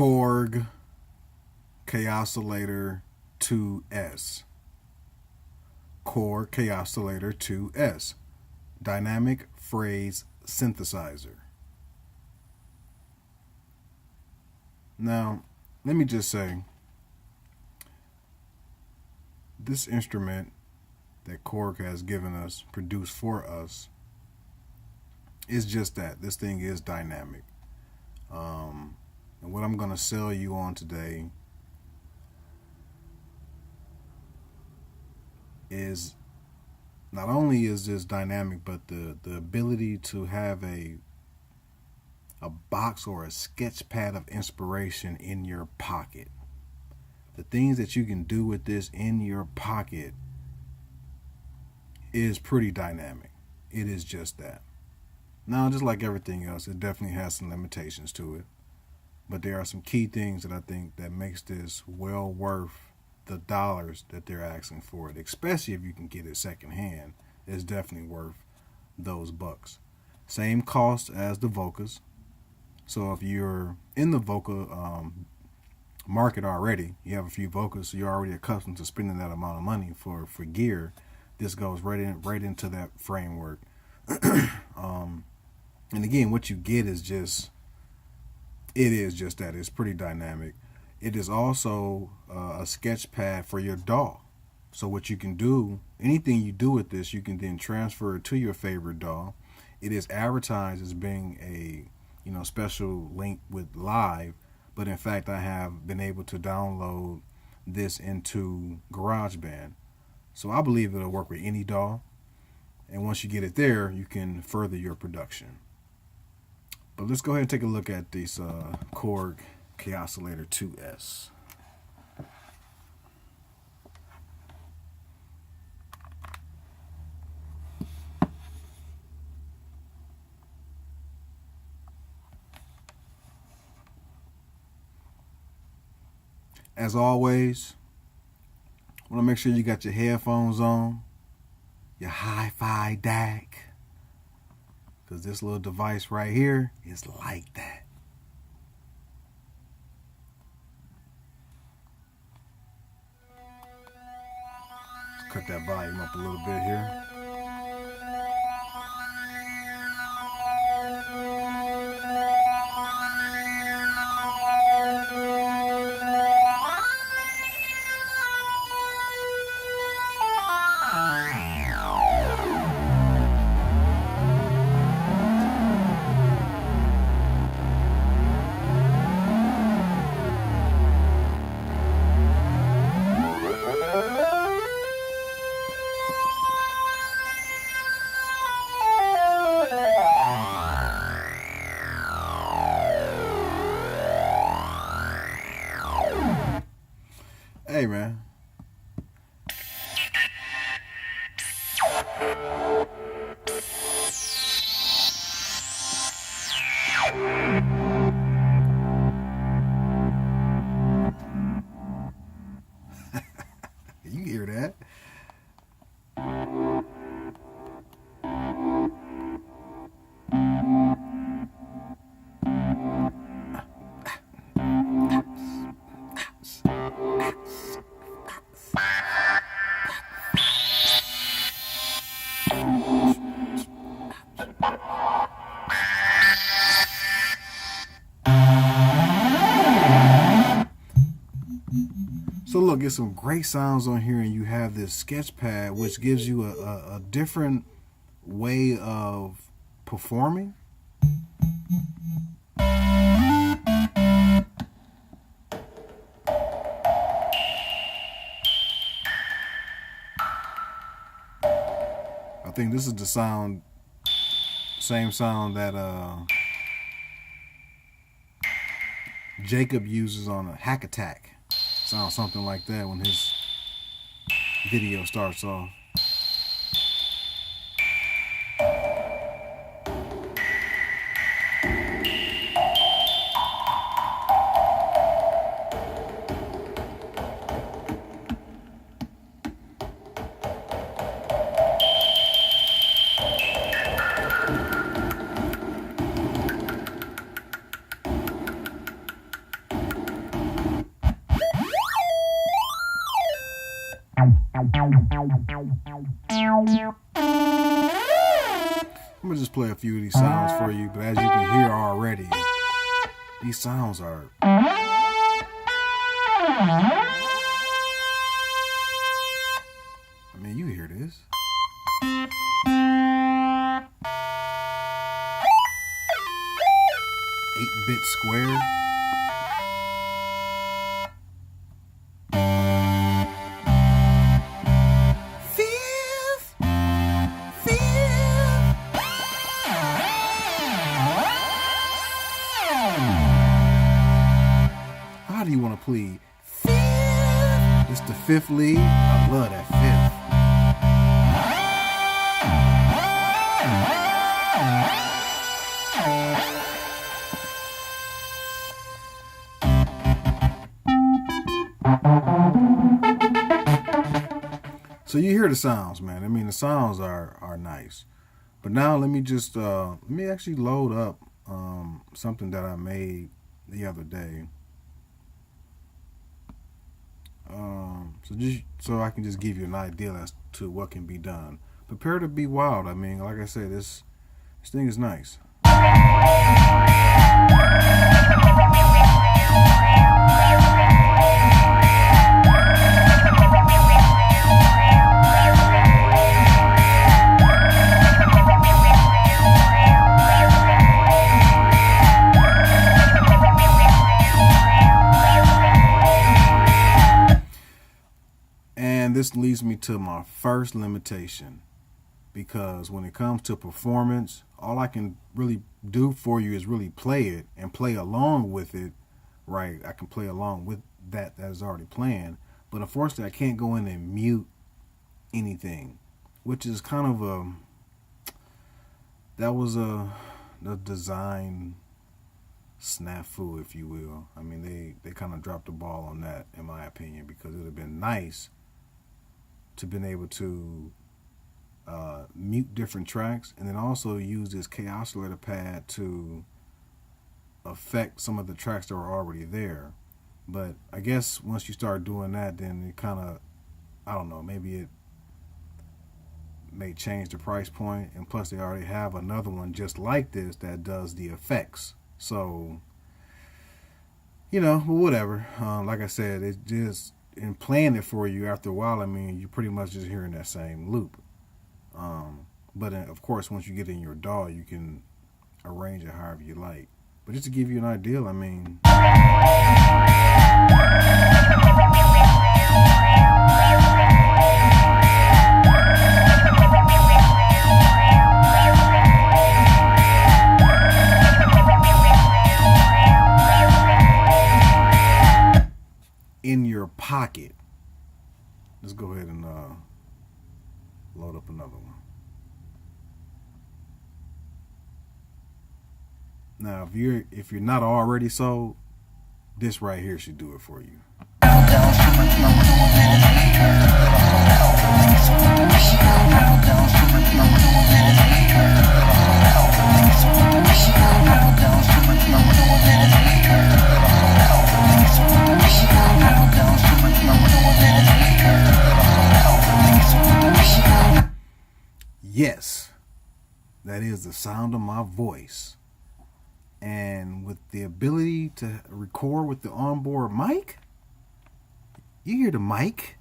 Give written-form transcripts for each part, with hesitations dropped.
Korg Kaossilator 2S. Korg Kaossilator 2S. Dynamic Phrase Synthesizer. Now, let me just say, this instrument that Korg has given us, produced for us, is just that. This thing is dynamic. And what I'm going to sell you on today is not only is this dynamic, but the ability to have a box or a sketch pad of inspiration in your pocket. The things that you can do with this in your pocket is pretty dynamic. It is just that. Now, just like everything else, it definitely has some limitations to it. But there are some key things that I think that makes this well worth the dollars that they're asking for it, especially if you can get it secondhand. It's definitely worth those bucks. Same cost as the Vocas. So if you're in the Voca market already, you have a few Vocas, so you're already accustomed to spending that amount of money for gear. This goes right into that framework. And again, what you get is just that. It's pretty dynamic. It is also a sketch pad for your DAW. So what you can do, anything you do with this, you can then transfer it to your favorite DAW. It is advertised as being a special link with Live, but in fact I have been able to download this into GarageBand. So I believe it'll work with any DAW. And once you get it there, you can further your production. But let's go ahead and take a look at this Korg Kaossilator 2S. As always, want to make sure you got your headphones on, your hi-fi DAC, because this little device right here is like that. Cut that volume up a little bit here. Hey, man. You hear that? So look, get some great sounds on here, and you have this sketch pad, which gives you a different way of performing. I think this is the sound, same sound that Jacob uses on a Hack Attack. Sounds something like that when his video starts off. I'm gonna just play a few of these sounds for you, but as you can hear already, these sounds are... I mean, you hear this. 8-bit square. How do you want to plead? Fifth. It's the fifth lead. I love that fifth. So you hear the sounds, man. I mean, the sounds are nice. But now let me just let me actually load up something that I made the other day. So I can just give you an idea as to what can be done. Prepare to be wild. I mean, like I said, this thing is nice. And this leads me to my first limitation, because when it comes to performance, all I can really do for you is really play it and play along with it, right? I can play along with that is already playing, but unfortunately I can't go in and mute anything, which is kind of that was a design snafu, if you will. I mean, they kind of dropped the ball on that, in my opinion, because it would have been nice to been able to mute different tracks, and then also use this Kaossilator pad to affect some of the tracks that were already there. But I guess once you start doing that, then it kind of, I don't know, maybe it may change the price point, and plus they already have another one just like this that does the effects. So, you know, but whatever. Like I said, it just, in playing it for you, after a while, I mean, you're pretty much just hearing that same loop. But of course, once you get in your DAW, you can arrange it however you like. But just to give you an idea, I mean, in your pocket. Let's go ahead and load up another one. Now, if you're not already sold, this right here should do it for you. Yes, that is the sound of my voice. And with the ability to record with the onboard mic, you hear the mic.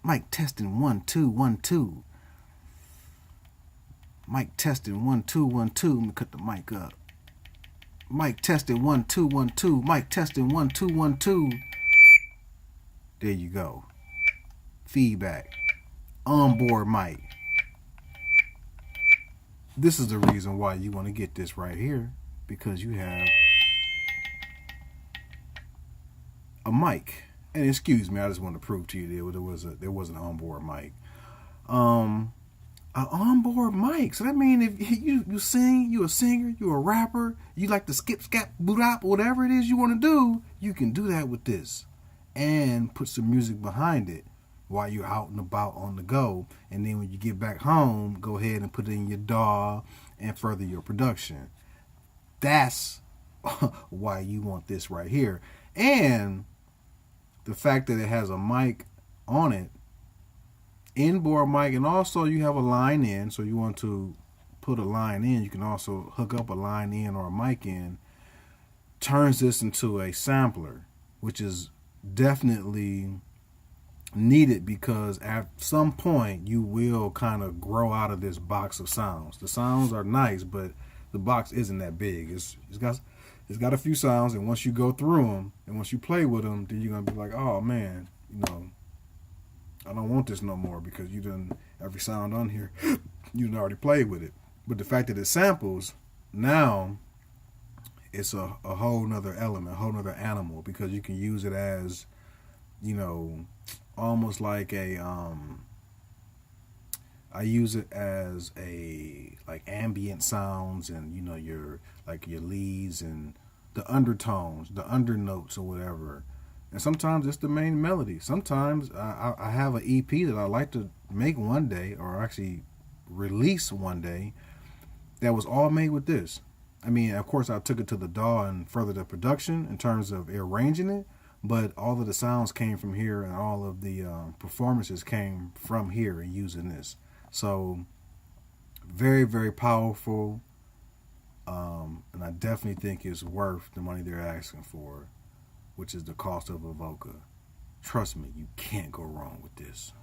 Mic testing 1 2 1 2. Mic testing 1 2 1 2. Let me cut the mic up. Mic testing 1 2 1 2. Mic testing 1 2 1 2. There you go. Feedback. Onboard mic. This is the reason why you want to get this right here, because you have a mic. And excuse me, I just want to prove to you there was an onboard mic. An onboard mic. So that means if you sing, you a singer, you a rapper, you like to skip, scap, boot-op, whatever it is you want to do, you can do that with this and put some music behind it while you're out and about on the go. And then when you get back home, go ahead and put it in your DAW and further your production. That's why you want this right here. And the fact that it has a mic on it inboard mic, and also you have a line in, so you want to put a line in, you can also hook up a line in or a mic in, turns this into a sampler, which is definitely needed because at some point you will kind of grow out of this box of sounds. The sounds are nice, but the box isn't that big. It's got a few sounds, and once you go through them and once you play with them, then you're gonna be like, oh man, I don't want this no more, because you done every sound on here you done already played with it. But the fact that it samples, now it's a whole nother element, a whole nother animal, because you can use it as, almost like a I use it as a like ambient sounds, and your leads and the undertones, the undernotes or whatever. And sometimes it's the main melody. Sometimes I have an EP that I like to make one day, or actually release one day, that was all made with this. I mean, of course, I took it to the DAW and furthered the production in terms of arranging it, but all of the sounds came from here, and all of the performances came from here and using this. So very, very powerful, and I definitely think it's worth the money they're asking for, which is the cost of a Voca. Trust me, you can't go wrong with this.